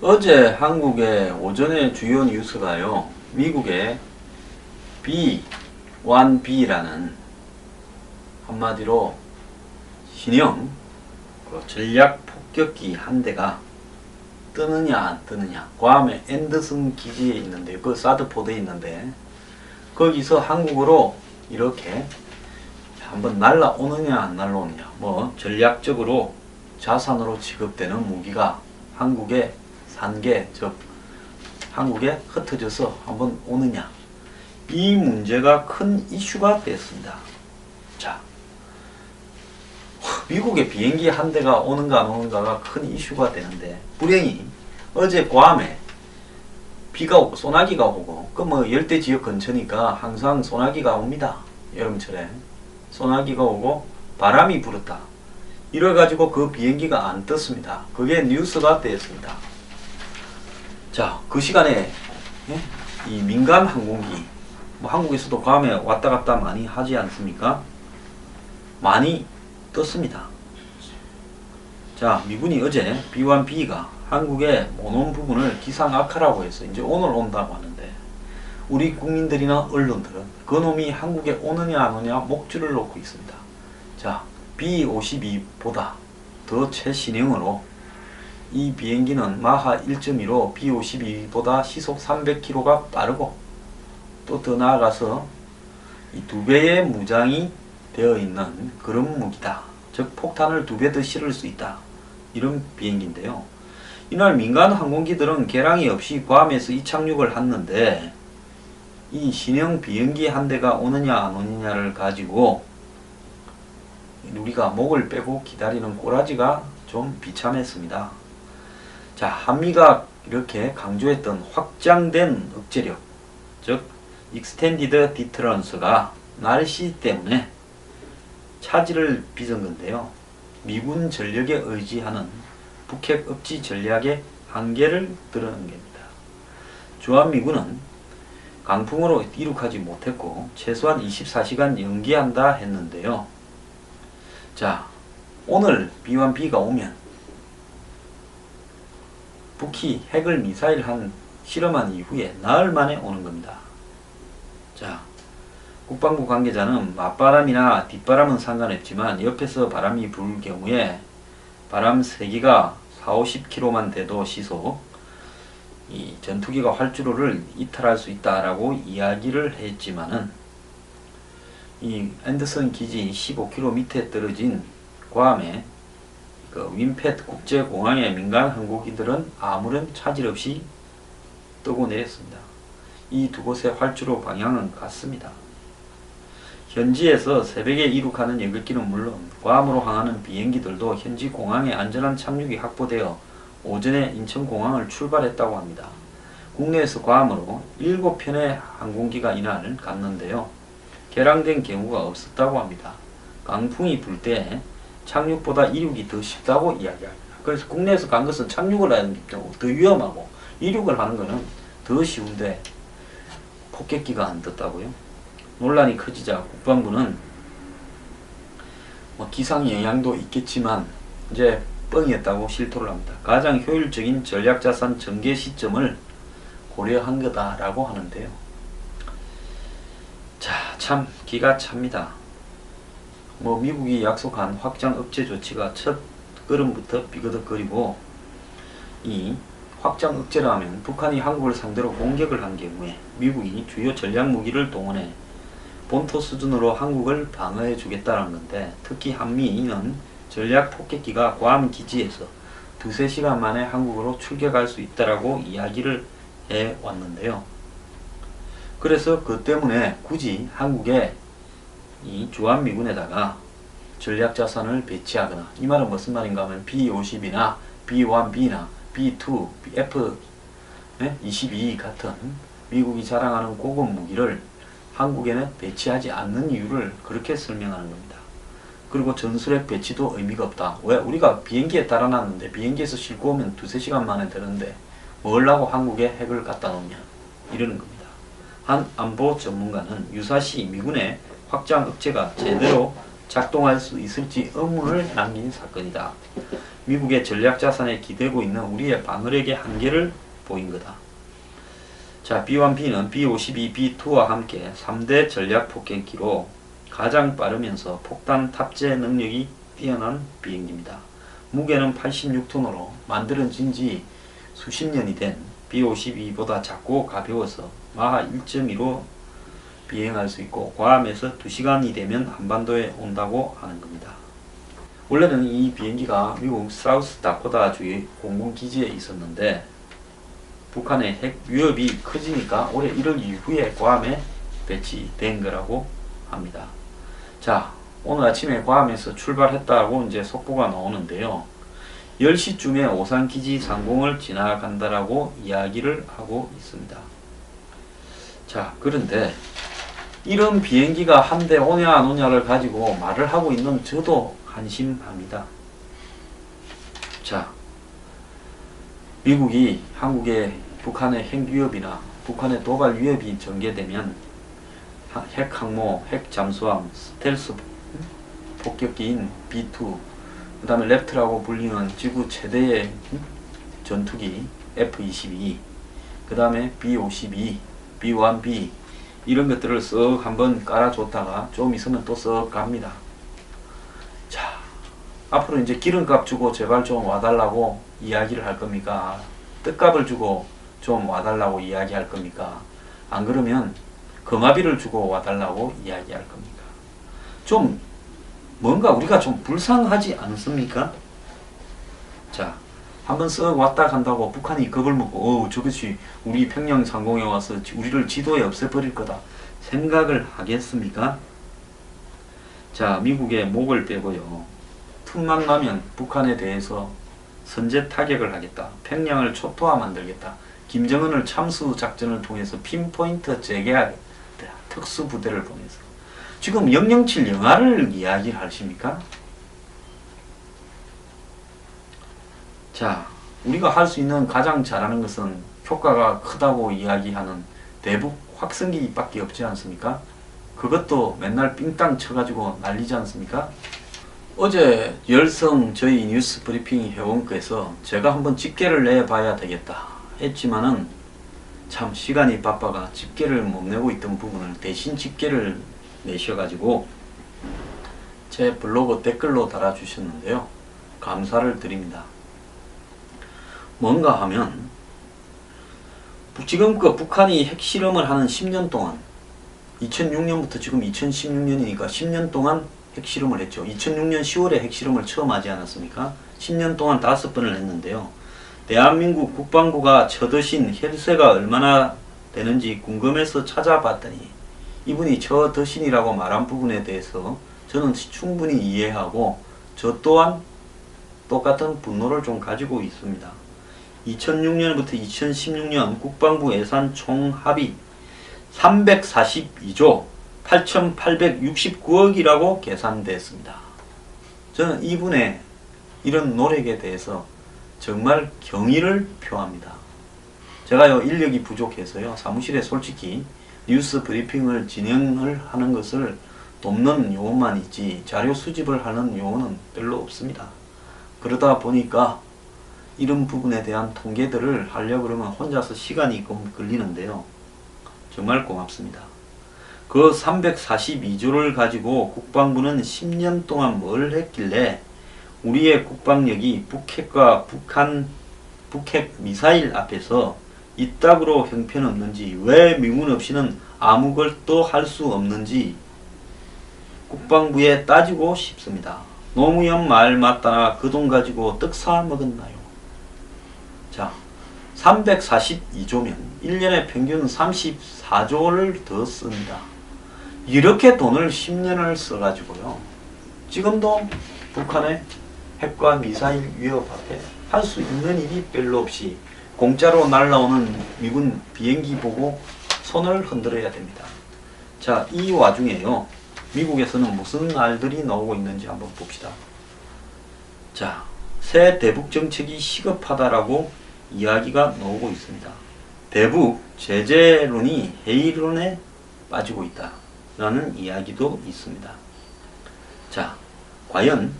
어제 한국의 오전의 주요 뉴스가요, 미국의 B-1B라는 한마디로 신형 전략 폭격기 한 대가 뜨느냐 안 뜨느냐, 괌의 앤더슨 기지에 있는데, 그 사드포드에 있는데 거기서 한국으로 이렇게 한번 날라오느냐 안 날라오느냐, 뭐 전략적으로 자산으로 취급되는 무기가 한국에 산게, 즉 한국에 흩어져서 한번 오느냐, 이 문제가 큰 이슈가 됐습니다. 자, 미국의 비행기 한 대가 오는가 안 오는가가 큰 이슈가 되는데, 불행히 어제 괌에 비가 오고 소나기가 오고, 그 뭐 열대 지역 근처니까 항상 소나기가 옵니다. 여름철에 소나기가 오고 바람이 불었다, 이래가지고 그 비행기가 안 떴습니다. 그게 뉴스가 되었습니다. 자, 그 시간에 이 민간 항공기, 뭐 한국에서도 괌에 왔다 갔다 많이 하지 않습니까? 많이 떴습니다. 자, 미군이 어제 B-1B가 한국에 못 온 부분을 기상 악화라고 해서 이제 오늘 온다고 하는데, 우리 국민들이나 언론들은 그놈이 한국에 오느냐 안 오느냐 목줄을 놓고 있습니다. 자, B-52보다 더 최신형으로, 이 비행기는 마하 1.2로 B-52보다 시속 300km가 빠르고, 또 더 나아가서 이 2배의 무장이 되어 있는 그런 무기다. 즉 폭탄을 2배 더 실을 수 있다, 이런 비행기인데요. 이날 민간 항공기들은 개량이 없이 괌에서 이착륙을 했는데, 이 신형 비행기 한 대가 오느냐 안 오느냐를 가지고 우리가 목을 빼고 기다리는 꼬라지가 좀 비참했습니다. 자, 한미가 이렇게 강조했던 확장된 억제력, 즉 Extended Deterrence가 날씨 때문에 차질을 빚은 건데요. 미군 전력에 의지하는 북핵 억지 전략의 한계를 드러낸 겁니다. 주한미군은 강풍으로 이륙하지 못했고 최소한 24시간 연기한다 했는데요. 자, 오늘 B-1B가 오면 북이 핵을 미사일한 실험한 이후에 나흘 만에 오는 겁니다. 자, 국방부 관계자는 맞바람이나 뒷바람은 상관없지만 옆에서 바람이 불 경우에 바람 세기가 40-50km만 돼도 시속, 이 전투기가 활주로를 이탈할 수 있다라고 이야기를 했지만은, 이 앤더슨 기지 15km 밑에 떨어진 괌의 그 윈펫 국제공항의 민간 항공기들은 아무런 차질 없이 뜨고 내렸습니다. 이 두 곳의 활주로 방향은 같습니다. 현지에서 새벽에 이륙하는 여객기는 물론 괌으로 향하는 비행기들도 현지 공항에 안전한 착륙이 확보되어 오전에 인천공항을 출발했다고 합니다. 국내에서 괌으로 7편의 항공기가 이날 갔는데요. 개량된 경우가 없었다고 합니다. 강풍이 불 때 착륙보다 이륙이 더 쉽다고 이야기합니다. 그래서 국내에서 간 것은 착륙을 하는 경우 더 위험하고, 이륙을 하는 것은 더 쉬운데 폭격기가 안 떴다고요? 논란이 커지자 국방부는 뭐 기상 영향도 있겠지만 이제 뻥이었다고 실토를 합니다. 가장 효율적인 전략자산 전개 시점을 고려한 거다라고 하는데요. 자, 참 기가 찹니다. 뭐 미국이 약속한 확장 억제 조치가 첫 걸음부터 삐그덕거리고, 이 확장 억제라면 북한이 한국을 상대로 공격을 한 경우에 미국이 주요 전략 무기를 동원해 본토 수준으로 한국을 방어해 주겠다는 건데, 특히 한미는 전략 폭격기가 괌 기지에서 2-3시간 만에 한국으로 출격할 수 있다라고 이야기를 해 왔는데요. 그래서 그 때문에 굳이 한국에 이 주한미군에다가 전략자산을 배치하거나, 이 말은 무슨 말인가 하면 B-50이나 B-1B나 B-2, F-22 같은 미국이 자랑하는 고급 무기를 한국에는 배치하지 않는 이유를 그렇게 설명하는 겁니다. 그리고 전술핵 배치도 의미가 없다. 왜? 우리가 비행기에 달아놨는데 비행기에서 싣고 오면 2-3시간 만에 되는데 뭘 하고 한국에 핵을 갖다 놓냐, 이러는 겁니다. 한 안보 전문가는 유사시 미군의 확장 억제가 제대로 작동할 수 있을지 의문을 남긴 사건이다. 미국의 전략자산에 기대고 있는 우리의 방어력의 한계를 보인 거다. 자, B-1B는 B-52, B-2와 함께 3대 전략 폭격기로 가장 빠르면서 폭탄 탑재 능력이 뛰어난 비행기입니다. 무게는 86톤으로 만들어진 지 수십 년이 된 B-52보다 작고 가벼워서 마하 1.2로 비행할 수 있고 괌에서 2시간이 되면 한반도에 온다고 하는 겁니다. 원래는 이 비행기가 미국 사우스 다코타주의 공군기지에 있었는데 북한의 핵 위협이 커지니까 올해 1월 이후에 괌에 배치된 거라고 합니다. 자, 오늘 아침에 괌에서 출발했다고 이제 속보가 나오는데요. 10시쯤에 오산기지 상공을 지나간다라고 이야기를 하고 있습니다. 자, 그런데 이런 비행기가 한 대 오냐 안 오냐를 가지고 말을 하고 있는 저도 한심합니다. 자, 미국이 한국의 북한의 핵 위협이나 북한의 도발 위협이 전개되면 핵 항모, 핵 잠수함, 스텔스 폭격기인 B-2, 그 다음에 랩트라고 불리는 지구 최대의 전투기 F-22, 그 다음에 B-52, B-1B 이런 것들을 쓱 한번 깔아줬다가 좀 있으면 또 쓱 갑니다. 자, 앞으로 이제 기름값 주고 제발 좀 와달라고 이야기를 할 겁니까? 뜻값을 주고 좀 와달라고 이야기할 겁니까? 안 그러면 거마비를 주고 와달라고 이야기할 겁니까? 좀 뭔가 우리가 좀 불쌍하지 않습니까? 자, 한번 쓱 왔다 간다고 북한이 겁을 먹고 저것이 우리 평양 상공에 와서 우리를 지도에 없애버릴 거다 생각을 하겠습니까? 자, 미국의 목을 빼고요. 틈만 나면 북한에 대해서 선제 타격을 하겠다. 평양을 초토화 만들겠다. 김정은을 참수 작전을 통해서 핀포인트 재개하겠다. 특수부대를 보내서. 지금 007 영화를 이야기하십니까? 자, 우리가 할 수 있는 가장 잘하는 것은 효과가 크다고 이야기하는 대북 확성기 밖에 없지 않습니까? 그것도 맨날 삥땅 쳐가지고 난리지 않습니까? 어제 열성 저희 뉴스 브리핑 회원께서 제가 한번 집계를 내봐야 되겠다 했지만은 참 시간이 바빠가 집계를 못 내고 있던 부분을 대신 집계를 내셔가지고 제 블로그 댓글로 달아주셨는데요. 감사를 드립니다. 뭔가 하면 지금 그 북한이 핵실험을 하는 10년 동안 2006년부터 지금 2016년이니까 10년 동안 핵실험을 했죠. 2006년 10월에 핵실험을 처음 하지 않았습니까? 10년 동안 5번을 했는데요. 대한민국 국방부가 쳐드신 혈세가 얼마나 되는지 궁금해서 찾아봤더니 이분이 쳐드신이라고 말한 부분에 대해서 저는 충분히 이해하고 저 또한 똑같은 분노를 좀 가지고 있습니다. 2006년부터 2016년 국방부 예산 총합이 342조 8,869억이라고 계산됐습니다. 저는 이분의 이런 노력에 대해서 정말 경의를 표합니다. 제가요 인력이 부족해서요 사무실에 솔직히 뉴스 브리핑을 진행을 하는 것을 돕는 요원만 있지 자료 수집을 하는 요원은 별로 없습니다. 그러다 보니까 이런 부분에 대한 통계들을 하려고 그러면 혼자서 시간이 걸리는데요. 정말 고맙습니다. 그 342조를 가지고 국방부는 10년 동안 뭘 했길래 우리의 국방력이 북핵과 북핵 미사일 앞에서 이따구로 형편없는지, 왜 미군 없이는 아무것도 할 수 없는지 국방부에 따지고 싶습니다. 노무현 말 맞다나 그 돈 가지고 떡 사 먹었나요? 자, 342조면 1년에 평균 34조를 더 씁니다. 이렇게 돈을 10년을 써가지고요. 지금도 북한의 핵과 미사일 위협 앞에 할 수 있는 일이 별로 없이 공짜로 날라오는 미군 비행기 보고 손을 흔들어야 됩니다. 자, 이 와중에요. 미국에서는 무슨 말들이 나오고 있는지 한번 봅시다. 자, 새 대북 정책이 시급하다라고 이야기가 나오고 있습니다. 대북 제재론이 해이론에 빠지고 있다 라는 이야기도 있습니다. 자, 과연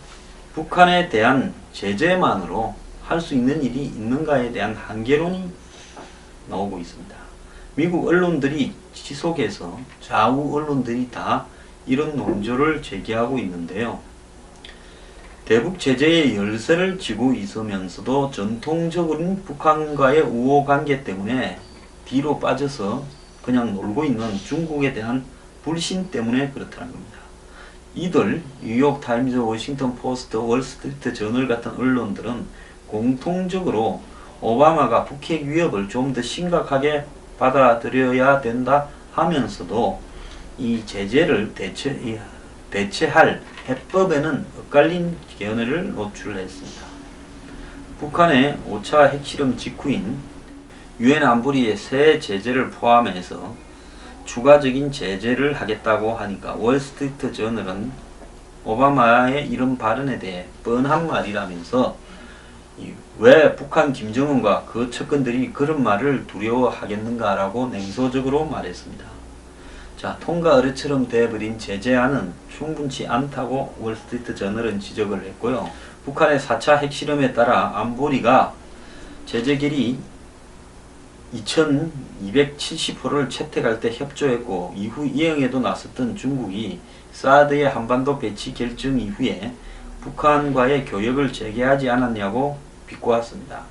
북한에 대한 제재만으로 할 수 있는 일이 있는가에 대한 한계론이 나오고 있습니다. 미국 언론들이 지속해서 좌우 언론들이 다 이런 논조를 제기하고 있는데요. 대북 제재의 열쇠를 쥐고 있으면서도 전통적인 북한과의 우호 관계 때문에 뒤로 빠져서 그냥 놀고 있는 중국에 대한 불신 때문에 그렇다는 겁니다. 이들 뉴욕타임즈, 워싱턴 포스트, 월스트리트 저널 같은 언론들은 공통적으로 오바마가 북핵 위협을 좀 더 심각하게 받아들여야 된다 하면서도 이 제재를 대체할 해법에는 엇갈린 견해를 노출했습니다. 북한의 5차 핵실험 직후인 유엔 안보리의 새 제재를 포함해서 추가적인 제재를 하겠다고 하니까 월스트리트 저널은 오바마의 이런 발언에 대해 뻔한 말이라면서 왜 북한 김정은과 그 측근들이 그런 말을 두려워하겠는가라고 냉소적으로 말했습니다. 자, 통과 의뢰처럼 돼버린 제재안은 충분치 않다고 월스트리트 저널은 지적을 했고요. 북한의 4차 핵실험에 따라 안보리가 제재결의 2270호를 채택할 때 협조했고 이후 이행에도 나섰던 중국이 사드의 한반도 배치 결정 이후에 북한과의 교역을 재개하지 않았냐고 비꼬았습니다.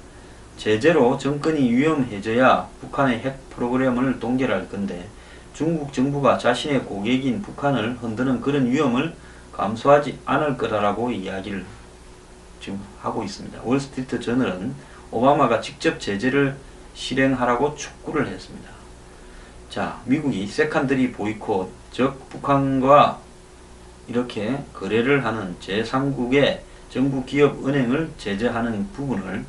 제재로 정권이 위험해져야 북한의 핵 프로그램을 동결할 건데 중국 정부가 자신의 고객인 북한을 흔드는 그런 위험을 감수하지 않을 거라고 이야기를 지금 하고 있습니다. 월스트리트 저널은 오바마가 직접 제재를 실행하라고 촉구를 했습니다. 자, 미국이 세컨더리 보이콧, 즉 북한과 이렇게 거래를 하는 제3국의 정부 기업 은행을 제재하는 부분을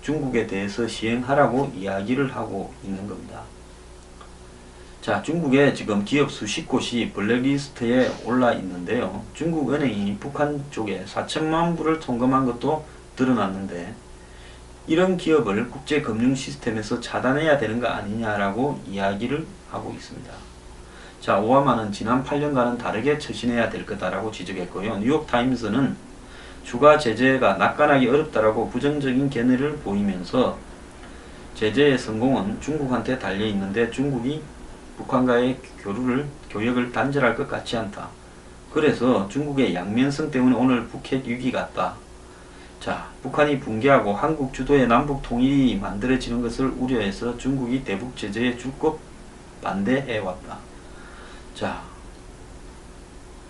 중국에 대해서 시행하라고 이야기를 하고 있는 겁니다. 자, 중국에 지금 기업 수십 곳이 블랙리스트에 올라 있는데요. 중국 은행이 북한 쪽에 4천만 불을 송금한 것도 드러났는데 이런 기업을 국제금융 시스템에서 차단해야 되는 거 아니냐라고 이야기를 하고 있습니다. 자, 오바마는 지난 8년간은 다르게 처신해야 될 거다라고 지적했고요. 뉴욕타임스는 추가 제재가 낙관하기 어렵다라고 부정적인 견해를 보이면서 제재의 성공은 중국한테 달려있는데 중국이 북한과의 교역을 단절할 것 같지 않다. 그래서 중국의 양면성 때문에 오늘 북핵 위기가 왔다. 자, 북한이 붕괴하고 한국 주도의 남북 통일이 만들어지는 것을 우려해서 중국이 대북 제재에 줄곧 반대해왔다. 자,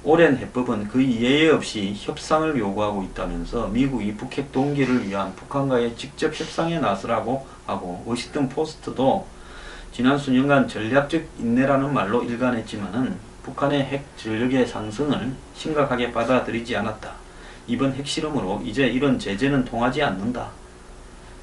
오랜 해법은 거의 예외 없이 협상을 요구하고 있다면서 미국이 북핵 동결을 위한 북한과의 직접 협상에 나서라고 하고 워싱턴 포스트도 지난 수년간 전략적 인내라는 말로 일관했지만은 북한의 핵 전력의 상승을 심각하게 받아들이지 않았다. 이번 핵실험으로 이제 이런 제재는 통하지 않는다.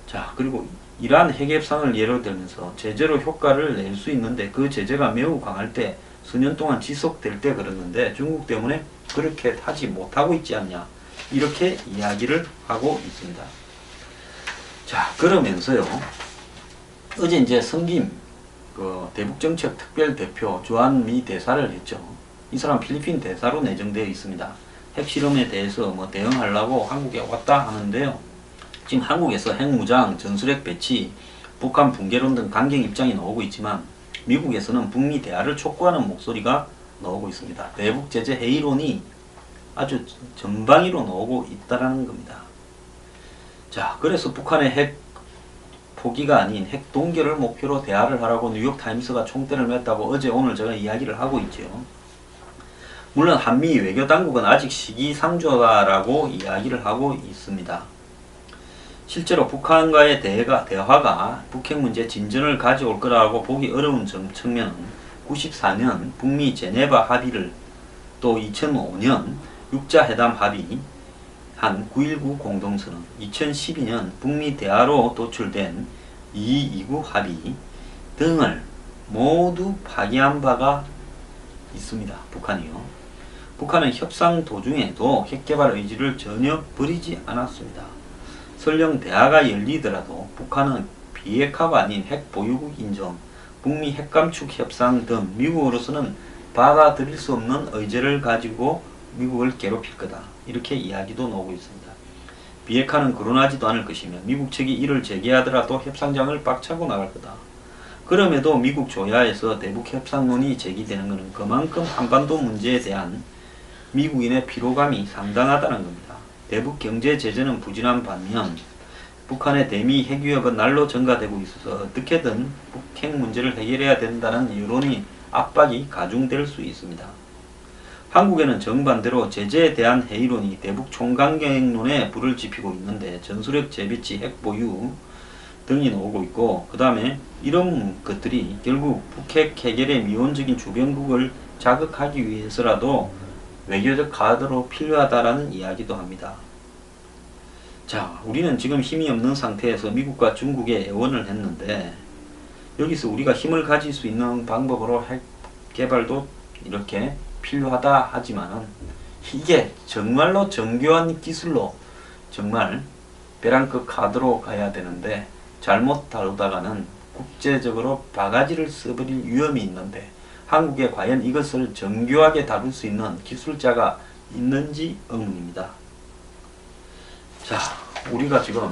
자, 그리고 이러한 핵협상을 예로 들면서 제재로 효과를 낼 수 있는데 그 제재가 매우 강할 때 수년 동안 지속될 때 그러는데 중국 때문에 그렇게 하지 못하고 있지 않냐 이렇게 이야기를 하고 있습니다. 자, 그러면서요 어제 이제 성김 대북정책 특별대표 주한미 대사를 했죠. 이 사람 필리핀 대사로 내정되어 있습니다. 핵실험에 대해서 대응하려고 한국에 왔다 하는데요. 지금 한국에서 핵무장, 전술핵 배치, 북한 붕괴론 등 강경 입장이 나오고 있지만 미국에서는 북미 대화를 촉구하는 목소리가 나오고 있습니다. 대북 제재 회의론이 아주 전방위로 나오고 있다는 겁니다. 자, 그래서 북한의 핵 포기가 아닌 핵 동결을 목표로 대화를 하라고 뉴욕타임스가 총대를 맸다고 어제 오늘 제가 이야기를 하고 있죠. 물론 한미 외교당국은 아직 시기상조다라고 이야기를 하고 있습니다. 실제로 북한과의 대화가 북핵 문제 진전을 가져올 거라고 보기 어려운 측면은 94년 북미 제네바 합의를 또 2005년 육자회담 합의 한 9.19 공동선언, 2012년 북미 대화로 도출된 229 합의 등을 모두 파기한 바가 있습니다. 북한이요. 북한은 협상 도중에도 핵개발 의지를 전혀 버리지 않았습니다. 설령 대화가 열리더라도 북한은 비핵화가 아닌 핵보유국 인정, 북미 핵감축 협상 등 미국으로서는 받아들일 수 없는 의제를 가지고 미국을 괴롭힐 거다. 이렇게 이야기도 나오고 있습니다. 비핵화는 거론하지도 않을 것이며 미국 측이 이를 제기하더라도 협상장을 빡차고 나갈 거다. 그럼에도 미국 조야에서 대북 협상론이 제기되는 것은 그만큼 한반도 문제에 대한 미국인의 피로감이 상당하다는 겁니다. 대북 경제 제재는 부진한 반면 북한의 대미 핵위협은 날로 증가되고 있어서 어떻게든 북핵 문제를 해결해야 된다는 여론이 압박이 가중될 수 있습니다. 한국에는 정반대로 제재에 대한 회의론이 대북 총강경론에 불을 지피고 있는데 전술핵 재배치, 핵 보유 등이 나오고 있고, 그 다음에 이런 것들이 결국 북핵 해결의 미온적인 주변국을 자극하기 위해서라도 외교적 가드로 필요하다라는 이야기도 합니다. 자, 우리는 지금 힘이 없는 상태에서 미국과 중국에 애원을 했는데 여기서 우리가 힘을 가질 수 있는 방법으로 핵 개발도 이렇게 필요하다 하지만은 이게 정말로 정교한 기술로 정말 벼랑끝 카드로 가야 되는데 잘못 다루다가는 국제적으로 바가지를 써버릴 위험이 있는데 한국에 과연 이것을 정교하게 다룰 수 있는 기술자가 있는지 의문입니다. 자, 우리가 지금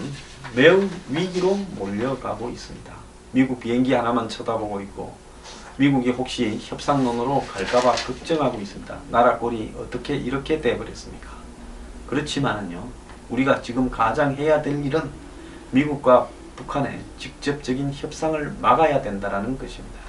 매우 위기로 몰려가고 있습니다. 미국 비행기 하나만 쳐다보고 있고 미국이 혹시 협상론으로 갈까봐 걱정하고 있습니다. 나라 꼴이 어떻게 이렇게 돼버렸습니까? 그렇지만은요, 우리가 지금 가장 해야 될 일은 미국과 북한의 직접적인 협상을 막아야 된다는 것입니다.